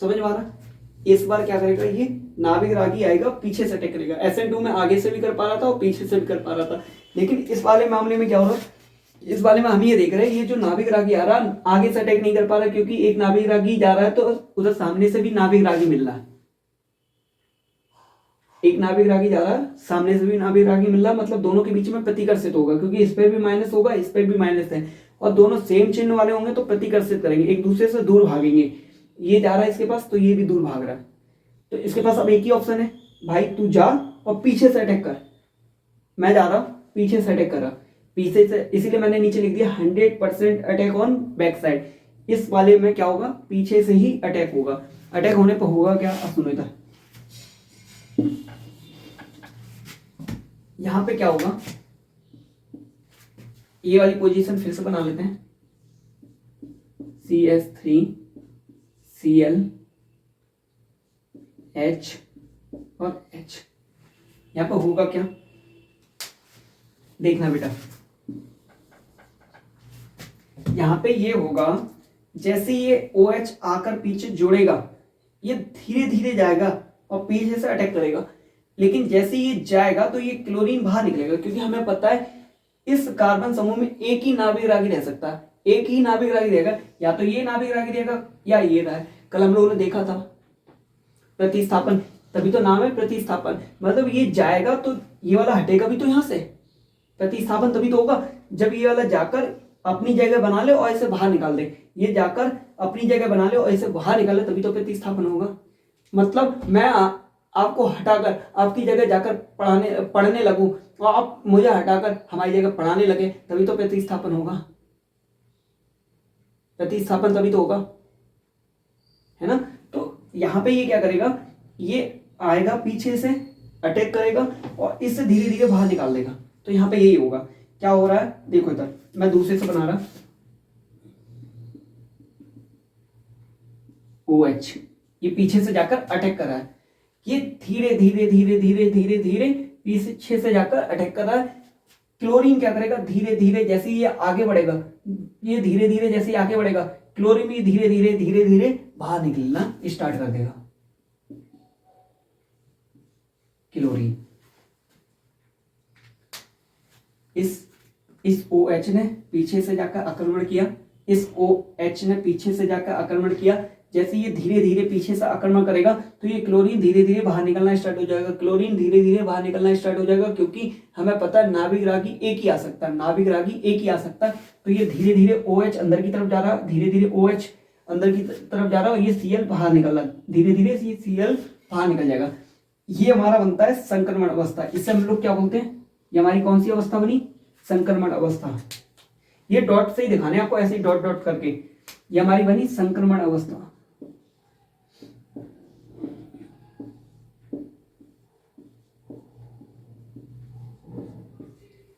समझ में आ रहा? इस बार क्या करेगा, ये नाभिक रागी आएगा, पीछे से अटैक करेगा। SN2 में आगे से भी कर पा रहा था और पीछे से भी कर पा रहा था, लेकिन इस वाले मामले में क्या हो रहा है, इस वाले में हम ये देख रहे हैं, ये जो नाभिक रागी आ रहा आगे से अटैक नहीं कर पा रहा, क्योंकि एक नाभिक रागी जा रहा है तो उधर सामने से भी नाभिक रागी मिल रहा है। एक नाभिक रागी जा रहा है, सामने से भी नाभिक रागी मिल रहा है, मतलब दोनों के बीच में प्रतिकर्षित होगा, क्योंकि इस पे भी माइनस होगा, इस पे भी माइनस है, और दोनों सेम चिन्ह वाले होंगे तो प्रतिकर्षित करेंगे, एक दूसरे से दूर भागेंगे। ये जा रहा है इसके पास तो ये भी दूर भाग रहा है, तो इसके पास अब एक ही ऑप्शन है, भाई तू जा और पीछे से अटैक कर। मैं जा रहा हूं, पीछे से अटैक कर रहा, पीछे से, इसीलिए मैंने नीचे लिख दिया 100% अटैक ऑन बैक साइड। इस वाले में क्या होगा, पीछे से ही अटैक होगा। अटैक होने पर होगा क्या, अब सुनो इधर, यहां पे क्या होगा, ये वाली पोजीशन फिर से बना लेते हैं, CH3Cl H और H। यहां पर होगा क्या, देखना बेटा, यहां पे ये होगा, जैसे ये OH आकर पीछे जोड़ेगा, ये धीरे धीरे जाएगा और पीछे से अटैक करेगा, लेकिन जैसे ये जाएगा तो ये क्लोरीन बाहर निकलेगा, क्योंकि हमें पता है इस कार्बन समूह में एक ही नाभिक रागी रह सकता है, एक ही नाभिक रागी रहेगा, या तो ये नाभिक रागी रहेगा या ये रहा है। कल हम लोगों ने देखा था प्रतिस्थापन, तभी तो नाम है प्रतिस्थापन, मतलब ये जाएगा तो ये वाला हटेगा भी तो यहां से, प्रतिस्थापन तभी तो होगा जब ये वाला जाकर अपनी जगह बना ले और ऐसे बाहर निकाल दे, ये जाकर अपनी जगह बना ले और ऐसे बाहर निकाल ले, तभी तो प्रतिस्थापन होगा। मतलब मैं आपको हटाकर आपकी जगह जाकर पढ़ने लगूं और आप मुझे हटाकर हमारी जगह पढ़ाने लगे, तभी तो प्रतिस्थापन होगा, प्रतिस्थापन तभी तो होगा, है ना। तो यहां पे ये क्या करेगा, ये आएगा पीछे से अटैक करेगा और इससे धीरे धीरे बाहर निकाल देगा। तो यहां पे यही होगा। क्या हो रहा है देखो इधर, मैं दूसरे से बना रहा, OH ये पीछे से जाकर अटैक कर रहा है, ये धीरे धीरे धीरे धीरे धीरे धीरे पीछे से जाकर अटैक कर रहा है। क्लोरीन क्या करेगा, धीरे धीरे जैसे ये आगे बढ़ेगा, ये धीरे धीरे जैसे आगे बढ़ेगा, क्लोरीन भी धीरे धीरे धीरे धीरे बाहर निकलना स्टार्ट कर देगा। क्लोरीन इस OH ने पीछे से जाकर आक्रमण किया, इस OH ने पीछे से जाकर आक्रमण किया। जैसे ये धीरे धीरे पीछे से आक्रमण करेगा तो ये क्लोरीन धीरे धीरे बाहर निकलना स्टार्ट हो जाएगा, क्लोरीन धीरे धीरे बाहर निकलना स्टार्ट हो जाएगा, क्योंकि हमें पता है नाभिक रागी एक ही आ सकता है, नाभिक रागी एक ही आ सकता है। तो ये धीरे धीरे OH अंदर की तरफ जा रहा, धीरे धीरे OH अंदर की तरफ जा रहा और ये Cl बाहर निकल रहा, धीरे धीरे ये Cl बाहर निकल जाएगा। ये हमारा बनता है संक्रमण अवस्था। इसे हम लोग क्या बोलते हैं, ये हमारी कौन सी अवस्था बनी, संक्रमण अवस्था। ये डॉट से ही दिखाने आपको, ऐसे ही डॉट डॉट करके, ये हमारी बनी संक्रमण अवस्था।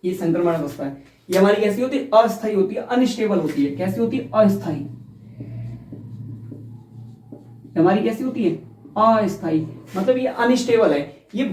ये संक्रमण अवस्था है। ये हमारी कैसी होती है, अस्थायी होती है, अनस्टेबल होती है। कैसी होती है, अस्थायी। हमारी कैसी होती है, अस्थायी, मतलब ये अनस्टेबल है। ये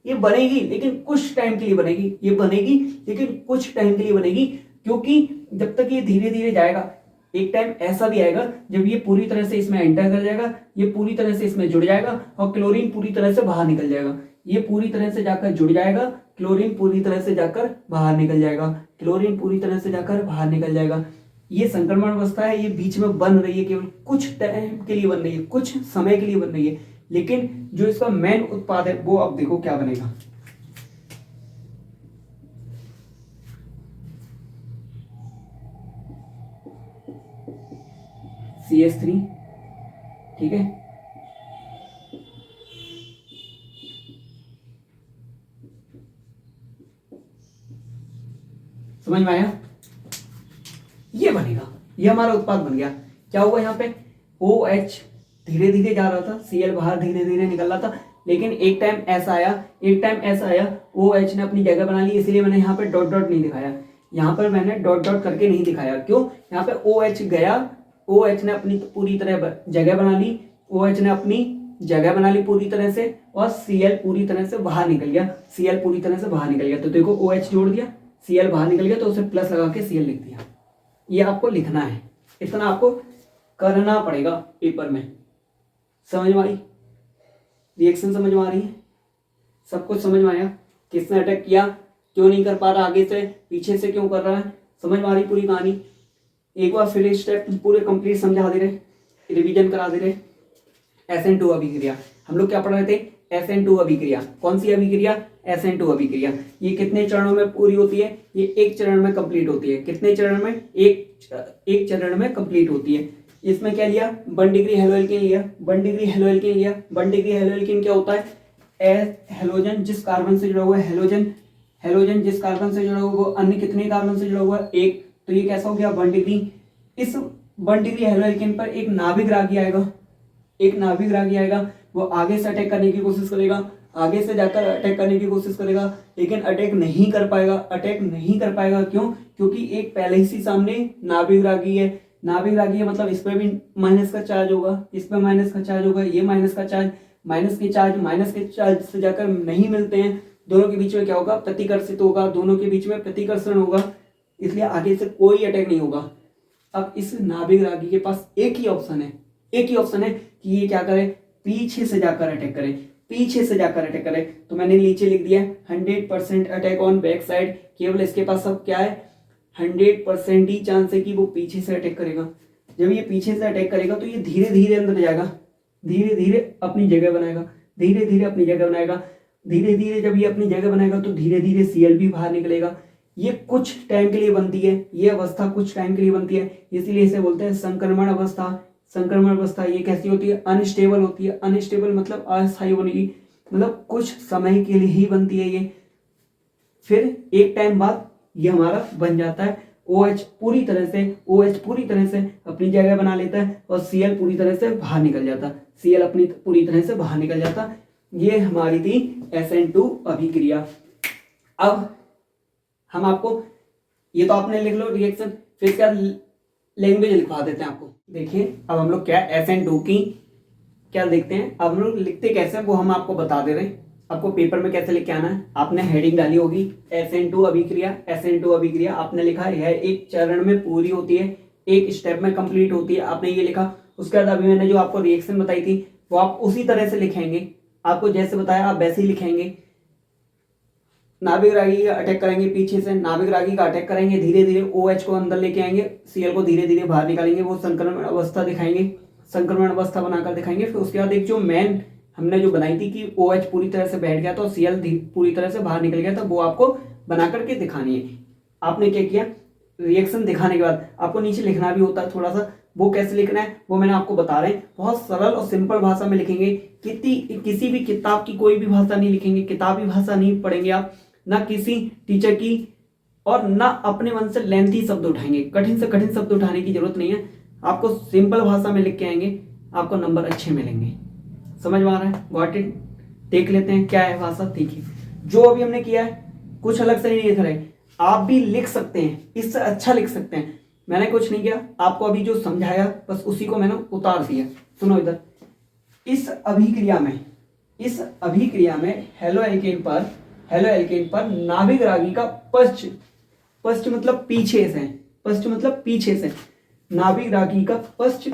बनेगी लेकिन कुछ टाइम के लिए बनेगी। ये बनेगी लेकिन कुछ टाइम के लिए बनेगी, क्योंकि जब तक ये धीरे धीरे जाएगा, एक टाइम ऐसा भी आएगा जब ये पूरी तरह से इसमें एंटर कर जाएगा, ये पूरी तरह से इसमें जुड़ जाएगा और क्लोरीन पूरी तरह से बाहर निकल जाएगा। ये पूरी तरह से जाकर जुड़ जाएगा, क्लोरीन पूरी तरह से जाकर बाहर निकल जाएगा, क्लोरीन पूरी तरह से जाकर बाहर निकल जाएगा। ये संक्रमण अवस्था है। ये बीच में बन रही है, केवल कुछ टाइम के लिए बन रही है, कुछ समय के लिए बन रही है, लेकिन जो इसका मेन उत्पाद है वो अब देखो क्या बनेगा। CH3, ठीक है। समझ में आया, ये बनेगा, ये हमारा उत्पाद बन गया। क्या हुआ यहाँ पे, OH धीरे धीरे जा रहा था, Cl बाहर धीरे धीरे निकल रहा था, लेकिन एक टाइम ऐसा आया OH ने अपनी जगह बना ली। इसलिए मैंने यहाँ पे डॉट डॉट नहीं दिखाया, यहाँ पर मैंने डॉट डॉट करके नहीं दिखाया। क्यों, यहाँ पे OH गया, OH ने अपनी पूरी तरह जगह बना ली, OH ने अपनी जगह बना ली पूरी तरह से, और Cl पूरी तरह से बाहर निकल गया, Cl पूरी तरह से बाहर निकल गया। तो देखो OH जोड़ दिया, Cl बाहर निकल गया, तो उसे प्लस लगा के Cl लिख दिया। ये आपको लिखना है, इतना आपको करना पड़ेगा पेपर में। समझ में आई, रिएक्शन समझ में आ रही है, सब कुछ समझ में आया, किसने अटैक किया, क्यों नहीं कर पा रहा, आगे से पीछे से क्यों कर रहा है, समझ में आ रही पूरी कहानी। एक बार फिर स्टेप पूरे कंप्लीट समझा दे रहे, रिवीजन करा दे रहे। SN2 अभिक्रिया, हम लोग क्या पढ़ रहे थे, SN2 अभिक्रिया। कौन सी अभिक्रिया, SN2 अभिक्रिया। ये कितने चरणों में पूरी होती है, ये एक चरण में कंप्लीट होती है। कितने चरण में, एक चरण में कंप्लीट होती है। इसमें क्या लिया, 1 डिग्री हेलोएल्केन लिया, 1 डिग्री हेलोएल्केन लिया। 1 डिग्री हेलोएल्केन क्या होता है, हेलोजन जिस कार्बन से जुड़ा हुआ है, हेलोजन जिस कार्बन से जुड़ा हुआ है वो अन्य कितने कार्बन से जुड़ा हुआ है, एक। तो ये कैसा हो गया 1 डिग्री। इस 1 डिग्री हेलोएल्केन पर एक नाभिक रागी आएगा, वो आगे से अटैक करने की कोशिश करेगा, आगे से जाकर अटैक करने की कोशिश करेगा, लेकिन अटैक नहीं कर पाएगा। क्यों, क्योंकि एक पहले ही से सामने नाभिक रागी है, मतलब इस पर भी माइनस का चार्ज होगा, इस पर माइनस का चार्ज होगा, ये माइनस के चार्ज से जाकर नहीं मिलते हैं, दोनों के बीच में क्या होगा, प्रतिकर्षित होगा, दोनों के बीच में प्रतिकर्षण होगा, इसलिए आगे से कोई अटैक नहीं होगा। अब इस नाभिक रागी के पास एक ही ऑप्शन है कि ये क्या करे, पीछे से जाकर अटैक करे। तो मैंने नीचे लिख दिया 100% अटैक ऑन बैक साइड। केवल इसके पास अब क्या है, 100% ही चांस है कि वो पीछे से अटैक करेगा। जब ये पीछे से अटैक करेगा तो ये धीरे धीरे अंदर जाएगा, धीरे धीरे अपनी जगह बनाएगा, धीरे धीरे जब ये अपनी जगह बनाएगा तो धीरे धीरे Cl भी बाहर निकलेगा। ये कुछ टाइम के लिए बनती है, ये अवस्था कुछ टाइम के लिए बनती है, इसीलिए इसे बोलते हैं संक्रमण अवस्था। ये कैसी होती है, अनस्टेबल होती है। अनस्टेबल मतलब अस्थायी बनेगी, मतलब कुछ समय के लिए ही बनती है ये। फिर एक टाइम बाद ये हमारा बन जाता है, OH पूरी तरह से अपनी जगह बना लेता है और Cl पूरी तरह से बाहर निकल जाता। ये हमारी थी SN2 अभिक्रिया। अब हम आपको, ये तो आपने लिख लो रिएक्शन, फिर क्या लैंग्वेज लिखवा देते हैं आपको। देखिए अब हम लोग क्या SN2 की क्या देखते हैं, अब हम लोग लिखते कैसे वो हम आपको बता दे रहे हैं। आपको पेपर में कैसे लिख के आना है, आपने हेडिंग डाली होगी SN2 अभिक्रिया। आपने लिखा यह एक चरण में पूरी होती है, एक स्टेप में कंप्लीट होती है, आपने ये लिखा। उसके बाद अभी मैंने जो आपको रिएक्शन बताई थी वो आप उसी तरह से लिखेंगे, आपको जैसे बताया आप वैसे ही लिखेंगे। नाभिक रागी का अटैक करेंगे, पीछे से नाभिक रागी का अटैक करेंगे, धीरे धीरे OH को अंदर लेके आएंगे, Cl को धीरे धीरे बाहर निकालेंगे, वो संक्रमण अवस्था बनाकर दिखाएंगे। फिर उसके बाद एक जो मेन हमने जो बनाई थी कि OH पूरी तरह से बैठ गया था और Cl पूरी तरह से बाहर निकल गया था, वो आपको बना करके दिखानी है। आपने क्या किया, रिएक्शन दिखाने के बाद आपको नीचे लिखना भी होता है थोड़ा सा, वो कैसे लिखना है वो मैंने आपको बता रहे हैं। बहुत सरल और सिंपल भाषा में लिखेंगे। किसी भी किताब की कोई भी भाषा नहीं लिखेंगे, किताबी भाषा नहीं पढ़ेंगे आप, ना किसी टीचर की, और ना अपने मन से लेंथी शब्द उठाएंगे। कठिन से कठिन शब्द उठाने की जरूरत नहीं है, आपको सिंपल भाषा में लिख के आएंगे, आपको नंबर अच्छे मिलेंगे। समझ में आ रहा है? Got it? देख लेते हैं क्या है भाषा। देखिए जो अभी हमने किया है कुछ अलग से नहीं लिख रहे, आप भी लिख सकते हैं, इससे अच्छा लिख सकते हैं। मैंने कुछ नहीं किया, आपको अभी जो समझाया बस उसी को मैंने उतार दिया। सुनो इधर, इस अभिक्रिया में हेलो एल्केन पर नाभिक रागी का पश्च मतलब पीछे से नाभिक रागी का पश्च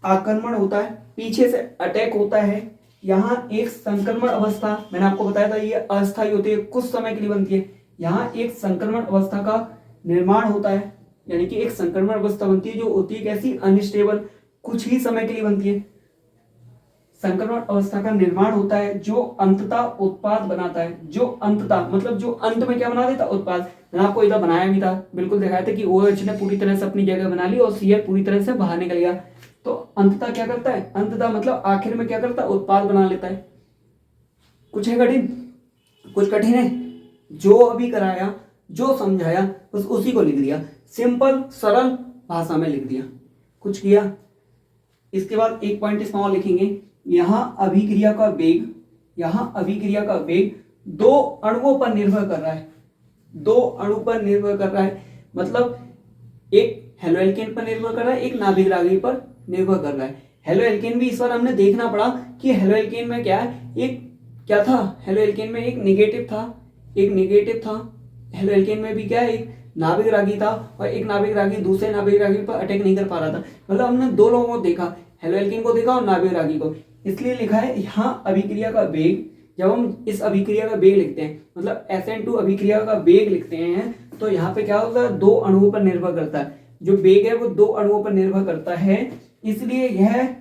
आक्रमण होता है, पीछे से अटैक होता है। यहाँ एक संक्रमण अवस्था, मैंने आपको बताया था ये अस्थायी होती है, कुछ समय के लिए बनती है। यहाँ एक संक्रमण अवस्था का निर्माण होता है, यानी कि एक संक्रमण अवस्था बनती है जो होती है कैसी, अनस्टेबल, कुछ ही समय के लिए बनती है। संक्रमण अवस्था का निर्माण होता है जो अंततः उत्पाद बनाता है। जो अंततः मतलब जो अंत में क्या बना देता, उत्पाद। मैंने आपको इधर बनाया भी था, बिल्कुल दिखाया था कि OH ने पूरी तरह से अपनी जगह बना ली और Cl पूरी तरह से बाहर निकल गया। तो अंततः क्या करता है, अंततः मतलब आखिर में क्या करता है, उत्पाद बना लेता है। कुछ है कठिन? कुछ कठिन है? जो अभी कराया, जो समझाया, बस उसी को लिख दिया, सिंपल सरल भाषा में लिख दिया। कुछ किया? इसके बाद एक पॉइंट इसमें और लिखेंगे, यहाँ अभिक्रिया का वेग दो अणुओं पर निर्भर कर रहा है। दो अणु पर निर्भर कर रहा है मतलब एक हेलो एल्केन पर निर्भर कर रहा है, एक नाभिक रागी पर निर्भर कर रहा है। हेलो एल्केन भी इस बार हमने देखना पड़ा कि हेलो एल्केन में क्या है, एक क्या था, हेलो एल्केन में एक नेगेटिव था। हेलो एल्केन में भी क्या है, एक नाभिक रागी था और एक नाभिक रागी दूसरे नाभिक रागी पर अटैक नहीं कर पा रहा था। मतलब हमने दो लोगों को देखा, हेलो एल्केन को देखा और नाभिक रागी को। इसलिए लिखा है यहाँ अभिक्रिया का वेग, जब हम इस अभिक्रिया का वेग लिखते हैं मतलब SN2 अभिक्रिया का वेग लिखते हैं, तो यहाँ पे क्या होता है, दो अणुओं पर निर्भर करता है। जो वेग है वो दो अणुओं पर निर्भर करता है, इसलिए यह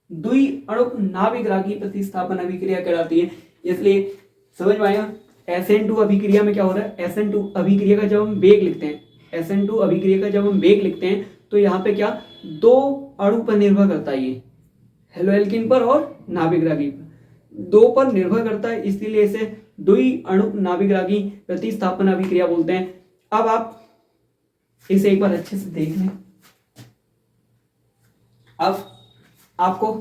द्वि अणुक नाभिक रागी प्रतिस्थापन अभिक्रिया कहलाती है। इसलिए समझ में आया? SN2 अभिक्रिया में क्या हो रहा है, SN2 अभिक्रिया का जब हम वेग लिखते हैं, SN2 अभिक्रिया का जब हम वेग लिखते हैं तो यहाँ पे क्या, दो अणु पर निर्भर करता है, ये हेलो एल्केन पर और नाभिक रागी पर, दो पर निर्भर करता है, इसलिए इसे द्वि अणुक नाभिक रागी प्रतिस्थापन अभिक्रिया बोलते हैं। अब आप इसे एक बार अच्छे से देख लें। अब आपको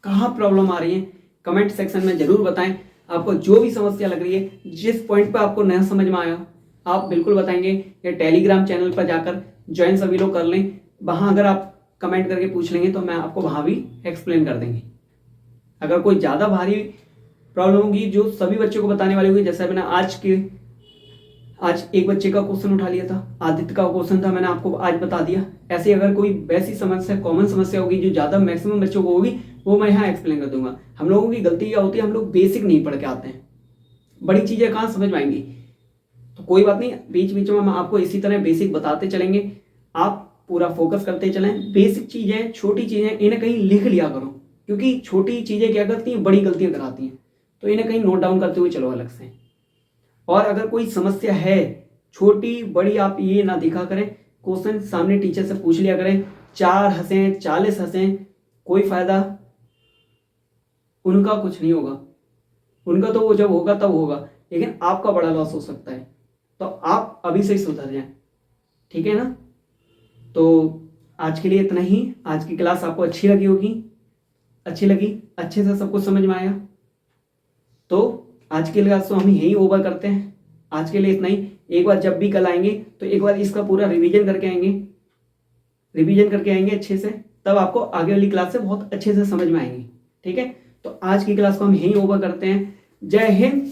कहाँ प्रॉब्लम आ रही है कमेंट सेक्शन में जरूर बताएं। आपको जो भी समस्या लग रही है, जिस पॉइंट पर आपको नहीं समझ में आया, आप बिल्कुल बताएंगे। या टेलीग्राम चैनल पर जाकर ज्वाइन सभी लोग कर लें, वहां अगर आप कमेंट करके पूछ लेंगे तो मैं आपको वहां भी एक्सप्लेन कर देंगे। अगर कोई ज़्यादा भारी प्रॉब्लम होगी जो सभी बच्चों को बताने वाली होगी, जैसे मैंने आज एक बच्चे का क्वेश्चन उठा लिया था, आदित्य का क्वेश्चन था, मैंने आपको आज बता दिया। ऐसे अगर कोई वैसी समस्या, कॉमन समस्या होगी जो ज़्यादा मैक्सिमम बच्चों को होगी, वो मैं यहाँ एक्सप्लेन कर दूंगा। हम लोगों की गलती क्या होती है, हम लोग बेसिक नहीं पढ़ के आते हैं, बड़ी चीज़ें कहाँ समझ में आएंगी। तो कोई बात नहीं, बीच बीच में हम आपको इसी तरह बेसिक बताते चलेंगे, आप पूरा फोकस करते चलें। बेसिक चीज़ें, छोटी चीज़ें, इन्हें कहीं लिख लिया करो, क्योंकि छोटी चीज़ें क्या करती हैं, बड़ी गलतियां कराती हैं। तो इन्हें कहीं नोट डाउन करते हुए चलो अलग से। और अगर कोई समस्या है छोटी बड़ी, आप ये ना दिखा करें, क्वेश्चन सामने टीचर से पूछ लिया करें। 4 हंसें 40 हंसें, कोई फायदा उनका कुछ नहीं होगा, उनका तो वो जब होगा तब होगा, लेकिन आपका बड़ा लॉस हो सकता है। तो आप अभी से ही सुधर जाएं, ठीक है ना। तो आज के लिए इतना ही। आज की क्लास आपको अच्छी लगी होगी, अच्छी लगी, अच्छे से सब कुछ समझ में आया। तो आज के क्लास तो हम यहीं ओवर करते हैं। आज के लिए इतना ही। एक बार जब भी कल आएंगे तो एक बार इसका पूरा रिवीजन करके आएंगे अच्छे से, तब आपको आगे वाली क्लास से बहुत अच्छे से समझ में आएंगी, ठीक है। तो आज की क्लास को हम यहीं ओवर करते हैं। जय हिंद,